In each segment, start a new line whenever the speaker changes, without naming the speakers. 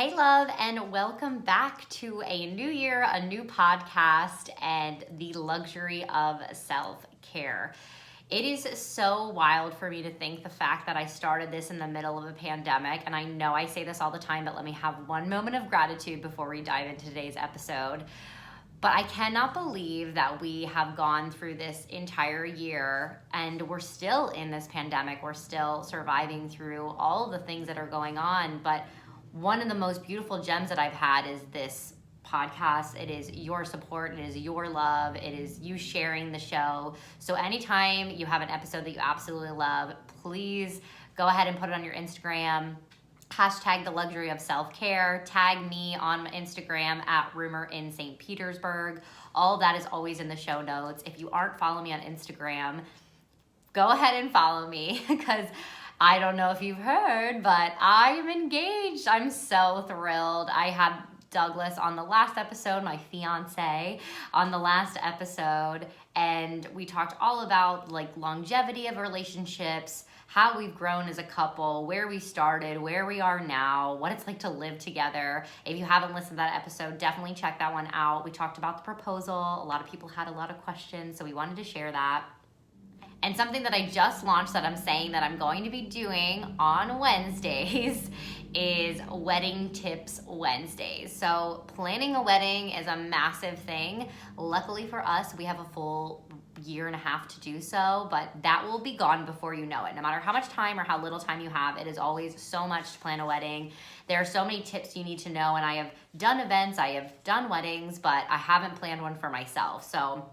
Hey, love, and welcome back to a new year, a new podcast, and the luxury of self-care. It is so wild for me to think the fact that I started this in the middle of a pandemic, and I know I say this all the time, but let me have one moment of gratitude before we dive into today's episode. But I cannot believe that we have gone through this entire year and we're still in this pandemic. We're still surviving through all of the things that are going on. But one of the most beautiful gems that I've had is this podcast. It is your support, it is your love, it is you sharing the show. So anytime you have an episode that you absolutely love, please go ahead and put it on your Instagram. Hashtag the luxury of self-care. Tag me on Instagram at Rumor in St. Petersburg. All of that is always in the show notes. If you aren't following me on Instagram, go ahead and follow me because I don't know if you've heard, but I am engaged. I'm so thrilled. I had Douglas on the last episode, my fiance, on the last episode, and we talked all about like longevity of relationships, how we've grown as a couple, where we started, where we are now, what it's like to live together. If you haven't listened to that episode, definitely check that one out. We talked about the proposal. A lot of people had a lot of questions, so we wanted to share that. And something that I just launched that I'm saying that I'm going to be doing on Wednesdays is Wedding Tips Wednesdays. So planning a wedding is a massive thing. Luckily for us, we have a full year and a half to do so, but that will be gone before you know it. No matter how much time or how little time you have, it is always so much to plan a wedding. There are so many tips you need to know, and I have done events, I have done weddings, but I haven't planned one for myself. So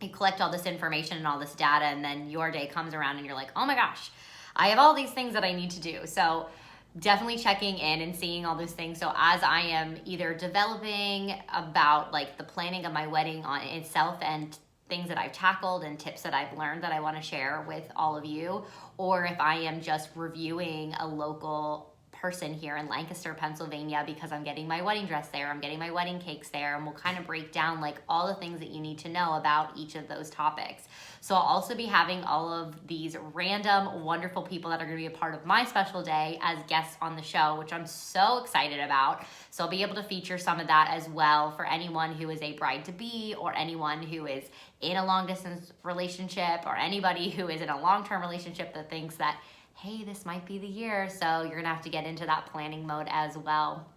you collect all this information and all this data, and then your day comes around and you're like, oh my gosh, I have all these things that I need to do. So definitely checking in and seeing all those things. So as I am either developing about like the planning of my wedding on itself and things that I've tackled and tips that I've learned that I want to share with all of you, or if I am just reviewing a local person here in Lancaster, Pennsylvania, because I'm getting my wedding dress there, I'm getting my wedding cakes there, and we'll kind of break down like all the things that you need to know about each of those topics. So I'll also be having all of these random, wonderful people that are going to be a part of my special day as guests on the show, which I'm so excited about. So I'll be able to feature some of that as well for anyone who is a bride-to-be or anyone who is in a long-distance relationship or anybody who is in a long-term relationship that thinks that, hey, this might be the year. So you're gonna have to get into that planning mode as well.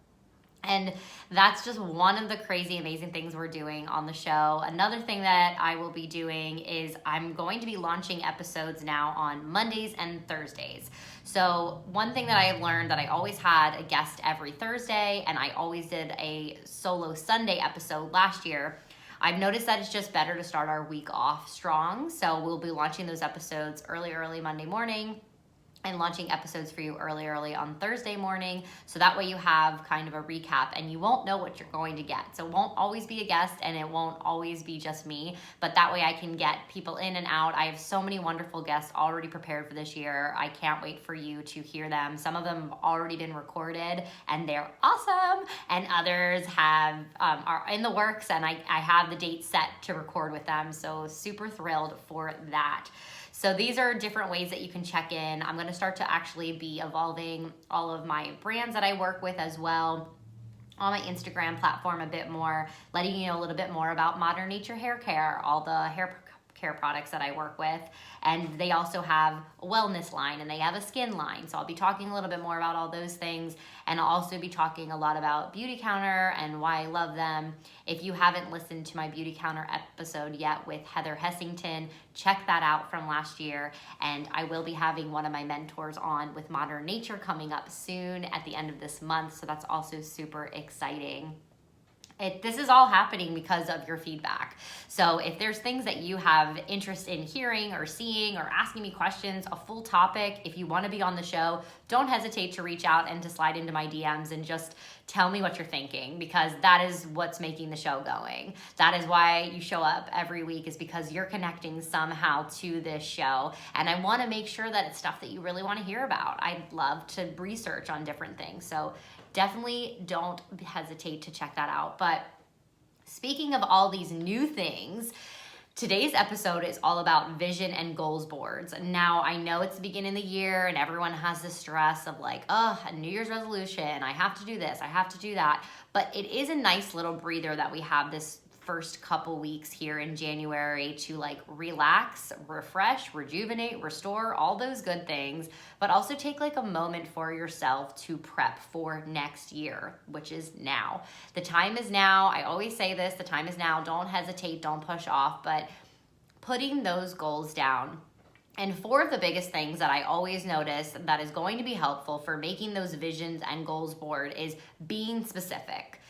And that's just one of the crazy, amazing things we're doing on the show. Another thing that I will be doing is I'm going to be launching episodes now on Mondays and Thursdays. So one thing that I have learned that I always had a guest every Thursday, and I always did a solo Sunday episode last year. I've noticed that it's just better to start our week off strong. So we'll be launching those episodes early Monday morning, and launching episodes for you early on Thursday morning. So that way you have kind of a recap and you won't know what you're going to get. So it won't always be a guest and it won't always be just me, but that way I can get people in and out. I have so many wonderful guests already prepared for this year. I can't wait for you to hear them. Some of them have already been recorded and they're awesome, and others have are in the works, and I have the date set to record with them. So super thrilled for that. So these are different ways that you can check in. I'm going to start to actually be evolving all of my brands that I work with as well on my Instagram platform a bit more, letting you know a little bit more about Modern Nature Hair Care, all the hair care products that I work with. And they also have a wellness line and they have a skin line. So I'll be talking a little bit more about all those things, and I'll also be talking a lot about Beauty Counter and why I love them. If you haven't listened to my Beauty Counter episode yet with Heather Hessington, check that out from last year. And I will be having one of my mentors on with Modern Nature coming up soon at the end of this month. So that's also super exciting. This is all happening because of your feedback. So if there's things that you have interest in hearing or seeing or asking me questions, a full topic, if you want to be on the show, don't hesitate to reach out and to slide into my DMs and just tell me what you're thinking, because that is what's making the show going. That is why you show up every week, is because you're connecting somehow to this show. And I want to make sure that it's stuff that you really want to hear about. I'd love to research on different things. So definitely don't hesitate to check that out. But speaking of all these new things, Today's episode is all about vision and goals boards. Now, I know it's the beginning of the year and everyone has this stress of like, oh, a New Year's resolution. I have to do this. I have to do that. But it is a nice little breather that we have this first couple weeks here in January to like relax, refresh, rejuvenate, restore, all those good things, but also take like a moment for yourself to prep for next year, which is now. The time is now. I always say this, the time is now. Don't hesitate, don't push off, but putting those goals down. And four of the biggest things that I always notice that is going to be helpful for making those visions and goals board is being specific.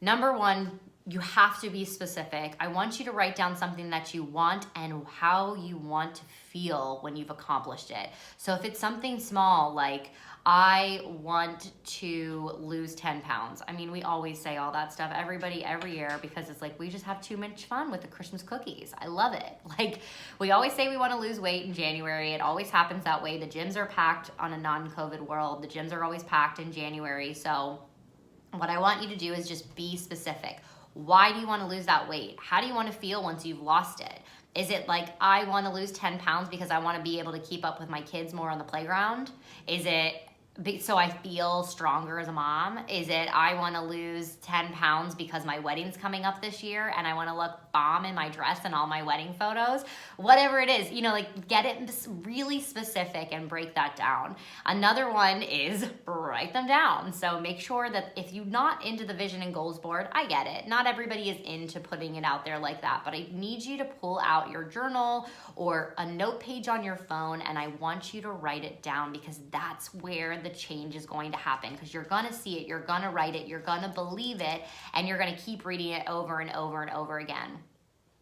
Number one, you have to be specific. I want you to write down something that you want and how you want to feel when you've accomplished it. So if it's something small, like I want to lose 10 pounds. I mean, we always say all that stuff, everybody, every year, because it's like, we just have too much fun with the Christmas cookies. I love it. Like, we always say we want to lose weight in January. It always happens that way. The gyms are packed on a non-COVID world. The gyms are always packed in January. So what I want you to do is just be specific. Why do you want to lose that weight? How do you want to feel once you've lost it? Is it like, I want to lose 10 pounds because I want to be able to keep up with my kids more on the playground? Is it so I feel stronger as a mom? Is it I want to lose 10 pounds because my wedding's coming up this year and I want to look bomb in my dress and all my wedding photos? Whatever it is, like get it really specific and break that down. Another one is write them down. So make sure that if you're not into the vision and goals board, I get it. Not everybody is into putting it out there like that, but I need you to pull out your journal or a note page on your phone and I want you to write it down, because that's where the change is going to happen, because you're going to see it, you're going to write it, you're going to believe it, and you're going to keep reading it over and over and over again.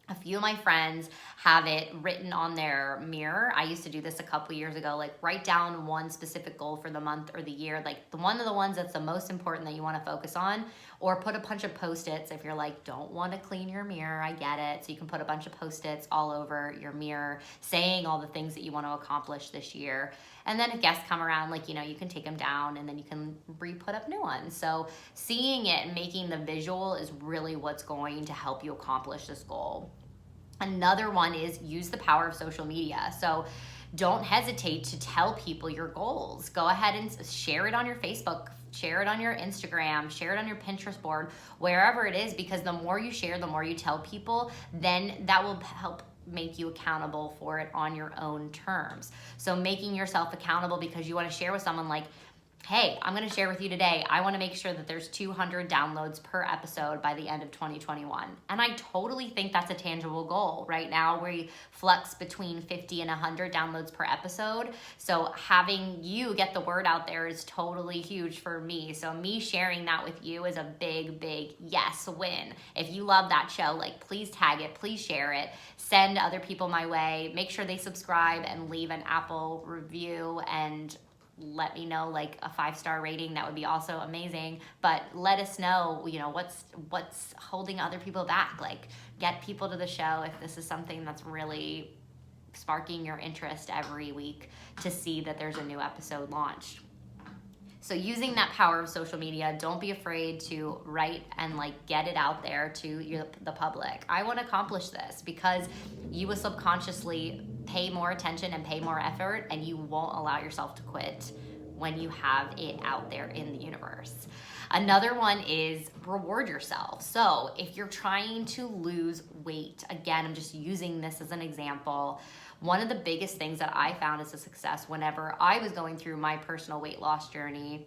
A few of my friends have it written on their mirror. I used to do this a couple years ago, like write down one specific goal for the month or the year, like one of the ones that's the most important that you want to focus on, or put a bunch of Post-its if you're like, don't want to clean your mirror, I get it. So you can put a bunch of Post-its all over your mirror saying all the things that you want to accomplish this year. And then if guests come around, like, you can take them down and then you can re-put up new ones. So seeing it and making the visual is really what's going to help you accomplish this goal. Another one is use the power of social media. So don't hesitate to tell people your goals. Go ahead and share it on your Facebook, share it on your Instagram, share it on your Pinterest board, wherever it is, because the more you share, the more you tell people, then that will help make you accountable for it on your own terms. So making yourself accountable because you want to share with someone like, hey, I'm going to share with you today, I want to make sure that there's 200 downloads per episode by the end of 2021. And I totally think that's a tangible goal. Right now, we flux between 50 and 100 downloads per episode. So having you get the word out there is totally huge for me. So me sharing that with you is a big, big yes win. If you love that show, like, please tag it, please share it, send other people my way, make sure they subscribe and leave an Apple review and let me know, like a 5-star rating. That would be also amazing. But let us know, what's holding other people back. Like, get people to the show if this is something that's really sparking your interest every week to see that there's a new episode launched. So using that power of social media, don't be afraid to write and like get it out there to the public. I want to accomplish this, because you will subconsciously pay more attention and pay more effort, and you won't allow yourself to quit when you have it out there in the universe. Another one is reward yourself. So if you're trying to lose weight, again, I'm just using this as an example. One of the biggest things that I found as a success whenever I was going through my personal weight loss journey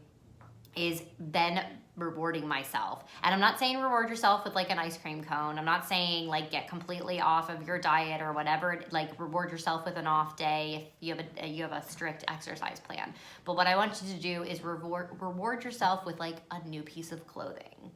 is then rewarding myself. And I'm not saying reward yourself with like an ice cream cone. I'm not saying like get completely off of your diet or whatever, like reward yourself with an off day if you have a strict exercise plan. But what I want you to do is reward yourself with like a new piece of clothing.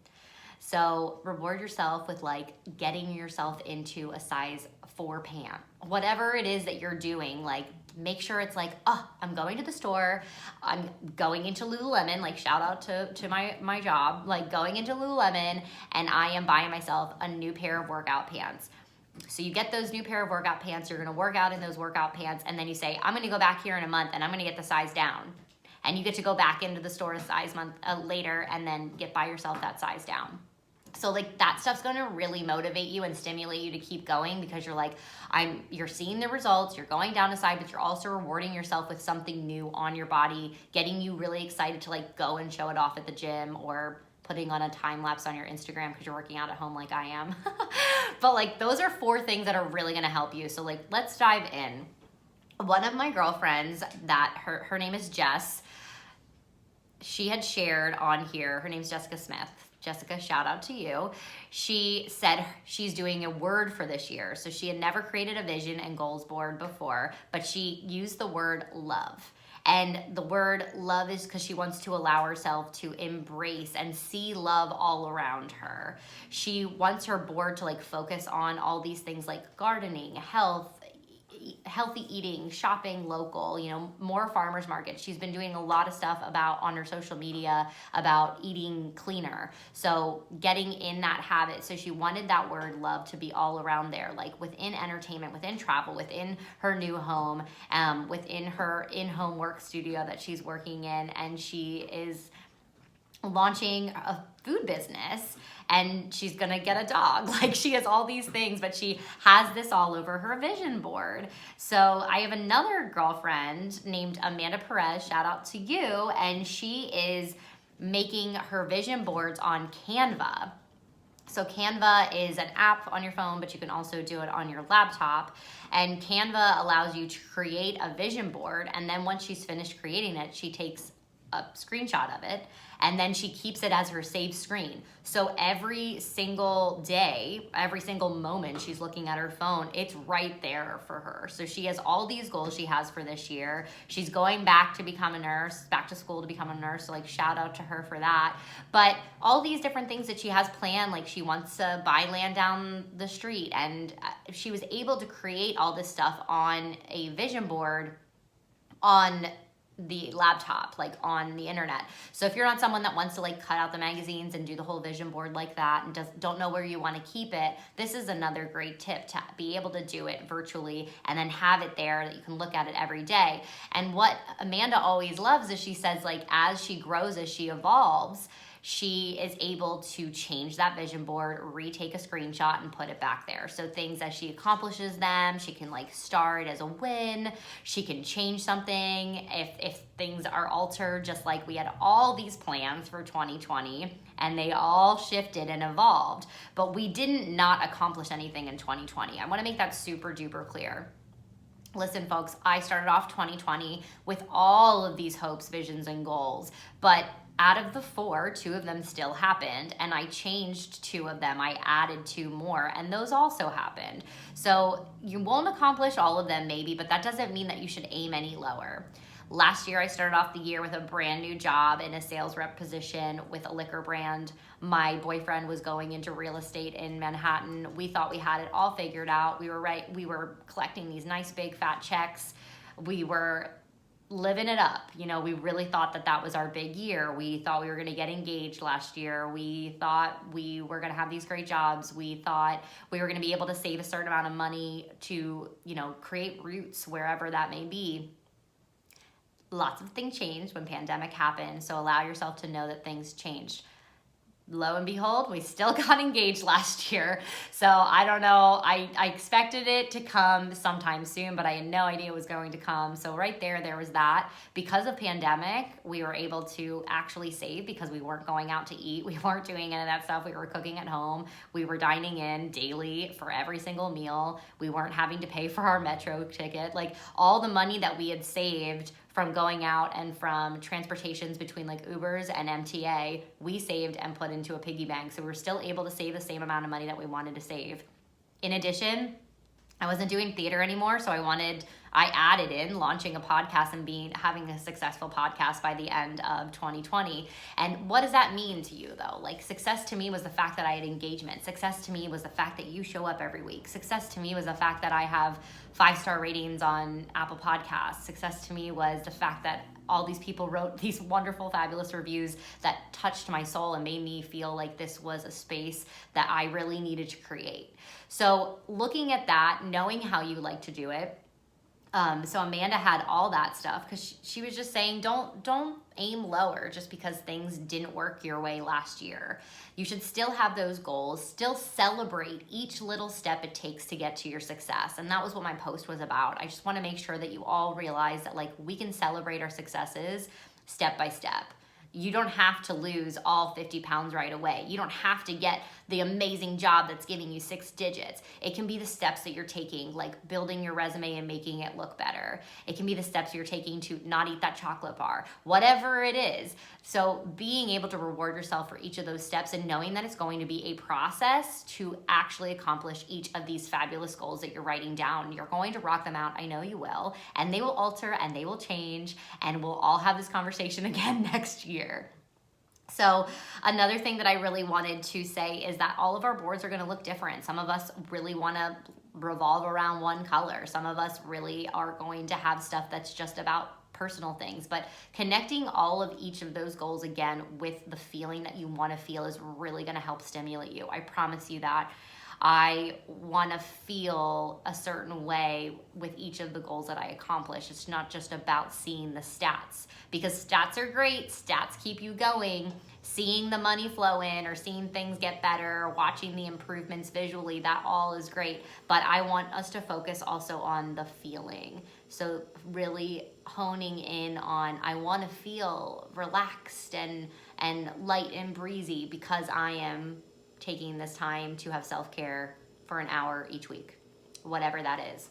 So reward yourself with like getting yourself into a size 4 pant. Whatever it is that you're doing, like make sure it's like, oh, I'm going to the store, I'm going into Lululemon, like shout out to my job, like going into Lululemon, and I am buying myself a new pair of workout pants. So you get those new pair of workout pants, you're gonna work out in those workout pants, and then you say, I'm gonna go back here in a month and I'm gonna get the size down. And you get to go back into the store a size month later and then get by yourself that size down. So like that stuff's going to really motivate you and stimulate you to keep going, because you're like, you're seeing the results, you're going down a side, but you're also rewarding yourself with something new on your body, getting you really excited to like go and show it off at the gym, or putting on a time lapse on your Instagram because you're working out at home like I am. But like those are 4 things that are really going to help you. So like let's dive in. One of my girlfriends, that her name is Jess, she had shared on here, her name's Jessica Smith. Jessica, shout out to you. She said she's doing a word for this year. So she had never created a vision and goals board before, but she used the word love. And the word love is because she wants to allow herself to embrace and see love all around her. She wants her board to like focus on all these things like gardening, health, healthy eating, shopping local, more farmers markets. She's been doing a lot of stuff on her social media about eating cleaner. So getting in that habit. So she wanted that word love to be all around there, like within entertainment, within travel, within her new home, within her in-home work studio that she's working in. And she is launching a food business, and she's gonna get a dog. Like she has all these things, but she has this all over her vision board. So I have another girlfriend named Amanda Perez, shout out to you, and she is making her vision boards on Canva. So Canva is an app on your phone, but you can also do it on your laptop. And Canva allows you to create a vision board, and then once she's finished creating it, she takes a screenshot of it, and then she keeps it as her saved screen. So every single day, every single moment she's looking at her phone, it's right there for her. So she has all these goals she has for this year. She's going back to become a nurse, back to school to become a nurse. So like shout out to her for that. But all these different things that she has planned, like she wants to buy land down the street, and she was able to create all this stuff on a vision board on the laptop, like on the internet. So if you're not someone that wants to like cut out the magazines and do the whole vision board like that, and don't know where you want to keep it, this is another great tip to be able to do it virtually and then have it there that you can look at it every day. And what Amanda always loves is she says, like, as she grows, as she evolves, she is able to change that vision board, retake a screenshot, and put it back there. So things as she accomplishes them, she can like star it as a win. She can change something if things are altered, just like we had all these plans for 2020 and they all shifted and evolved, but we didn't not accomplish anything in 2020. I want to make that super duper clear. Listen, folks, I started off 2020 with all of these hopes, visions, and goals, but out of the 4, 2 of them still happened, and I changed 2 of them. I added 2 more, and those also happened. So you won't accomplish all of them maybe, but that doesn't mean that you should aim any lower. Last year, I started off the year with a brand new job in a sales rep position with a liquor brand. My boyfriend was going into real estate in Manhattan. We thought we had it all figured out. We were collecting these nice big fat checks. We were living it up. We really thought that was our big year. We thought we were going to get engaged last year. We thought we were going to have these great jobs. We thought we were going to be able to save a certain amount of money to, create roots wherever that may be. Lots of things changed when pandemic happened. So allow yourself to know that things changed. Lo and behold, we still got engaged last year. So I don't know. I expected it to come sometime soon, but I had no idea it was going to come. So right there was that. Because of pandemic, we were able to actually save because we weren't going out to eat. We weren't doing any of that stuff. We were cooking at home. We were dining in daily for every single meal. We weren't having to pay for our metro ticket. Like all the money that we had saved from going out and from transportations between like Ubers and MTA, we saved and put into a piggy bank. So we were still able to save the same amount of money that we wanted to save. In addition, I wasn't doing theater anymore, so I added in launching a podcast and having a successful podcast by the end of 2020. And what does that mean to you though? Like success to me was the fact that I had engagement. Success to me was the fact that you show up every week. Success to me was the fact that I have 5-star ratings on Apple Podcasts. Success to me was the fact that all these people wrote these wonderful, fabulous reviews that touched my soul and made me feel like this was a space that I really needed to create. So looking at that, knowing how you like to do it, So Amanda had all that stuff because she was just saying, don't aim lower just because things didn't work your way last year. You should still have those goals, still celebrate each little step it takes to get to your success. And that was what my post was about. I just want to make sure that you all realize that like we can celebrate our successes step by step. You don't have to lose all 50 pounds right away. You don't have to get the amazing job that's giving you 6 digits. It can be the steps that you're taking, like building your resume and making it look better. It can be the steps you're taking to not eat that chocolate bar, whatever it is. So being able to reward yourself for each of those steps and knowing that it's going to be a process to actually accomplish each of these fabulous goals that you're writing down. You're going to rock them out. I know you will. And they will alter and they will change, and we'll all have this conversation again next year. So another thing that I really wanted to say is that all of our boards are going to look different. Some of us really want to revolve around one color. Some of us really are going to have stuff that's just about personal things. But connecting all of each of those goals again with the feeling that you want to feel is really going to help stimulate you. I promise you that. I want to feel a certain way with each of the goals that I accomplish. It's not just about seeing the stats, because stats are great. Stats keep you going. Seeing the money flow in or seeing things get better, or watching the improvements visually, that all is great. But I want us to focus also on the feeling. So really honing in on, I want to feel relaxed and light and breezy because I am taking this time to have self-care for an hour each week, whatever that is.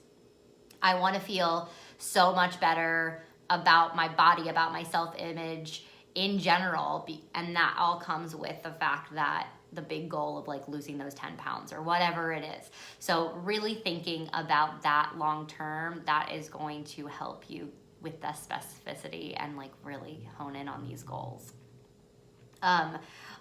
I want to feel so much better about my body, about my self-image in general, and that all comes with the fact that the big goal of like losing those 10 pounds or whatever it is. So really thinking about that long term, that is going to help you with the specificity and like really hone in on these goals.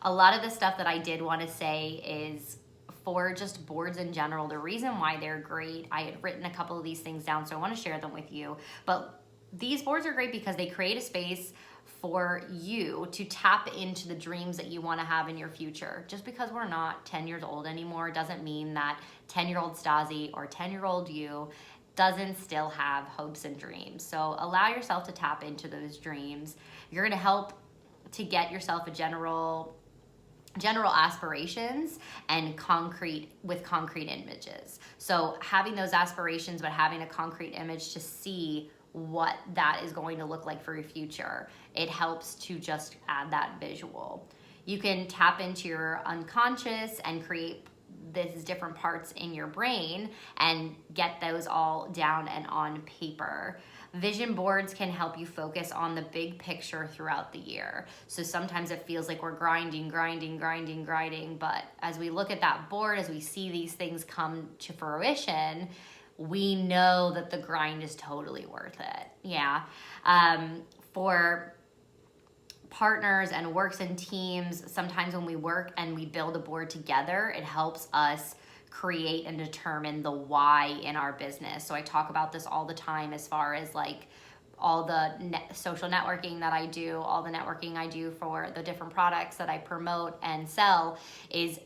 A lot of the stuff that I did want to say is for just boards in general, the reason why they're great, I had written a couple of these things down, so I want to share them with you. But these boards are great because they create a space for you to tap into the dreams that you want to have in your future. Just because we're not 10 years old anymore doesn't mean that 10-year-old Stasi or 10-year-old you doesn't still have hopes and dreams. So allow yourself to tap into those dreams. You're going to help to get yourself a general aspirations and concrete images. So having those aspirations, but having a concrete image to see what that is going to look like for your future, it helps to just add that visual. You can tap into your unconscious and create these different parts in your brain and get those all down and on paper. Vision boards can help you focus on the big picture throughout the year. So sometimes it feels like we're grinding, but as we look at that board, as we see these things come to fruition, we know that the grind is totally worth it. Yeah. For partners and works in teams, sometimes when we work and we build a board together, it helps us create and determine the why in our business. So I talk about this all the time as far as like all the social networking that I do, all the networking I do for the different products that I promote and sell is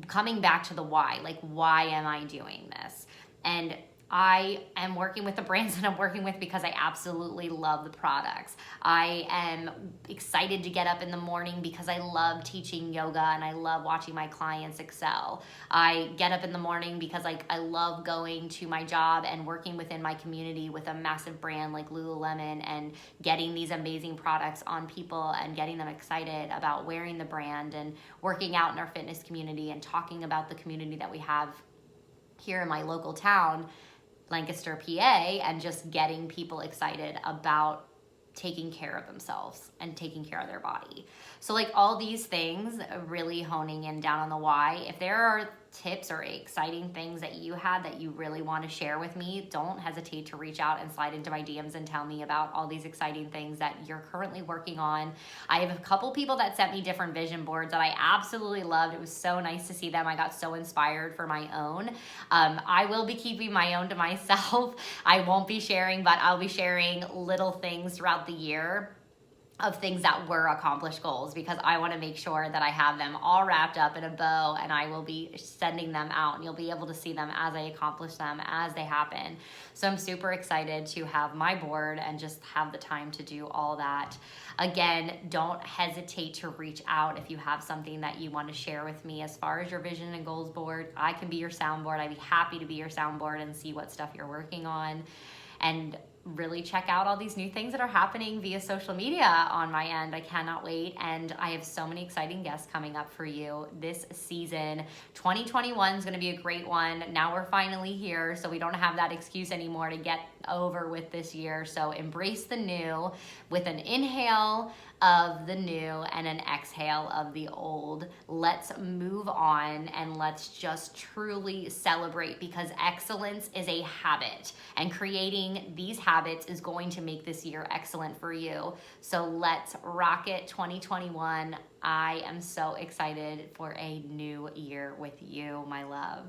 coming back to the why. Like, why am I doing this? And I am working with the brands that I'm working with because I absolutely love the products. I am excited to get up in the morning because I love teaching yoga and I love watching my clients excel. I get up in the morning because I love going to my job and working within my community with a massive brand like Lululemon and getting these amazing products on people and getting them excited about wearing the brand and working out in our fitness community and talking about the community that we have here in my local town, Lancaster, PA, and just getting people excited about taking care of themselves and taking care of their body. So like all these things, really honing in down on the why. If there are tips or exciting things that you had that you really want to share with me, don't hesitate to reach out and slide into my DMs and tell me about all these exciting things that you're currently working on. I have a couple people that sent me different vision boards that I absolutely loved. It was so nice to see them. I got so inspired for my own. I will be keeping my own to myself. I won't be sharing, but I'll be sharing little things throughout the year of things that were accomplished goals, because I want to make sure that I have them all wrapped up in a bow, and I will be sending them out, and you'll be able to see them as I accomplish them, as they happen. So I'm super excited to have my board and just have the time to do all that. Again, don't hesitate to reach out if you have something that you want to share with me as far as your vision and goals board. I can be your soundboard. I'd be happy to be your soundboard and see what stuff you're working on, and really check out all these new things that are happening via social media on my end. I cannot wait, and I have so many exciting guests coming up for you this season. 2021 is going to be a great one. Now we're finally here, so we don't have that excuse anymore to get over with this year. So embrace the new with an inhale of the new and an exhale of the old. Let's move on and let's just truly celebrate, because excellence is a habit, and creating these habits is going to make this year excellent for you. So let's rock it 2021. I am so excited for a new year with you, my love.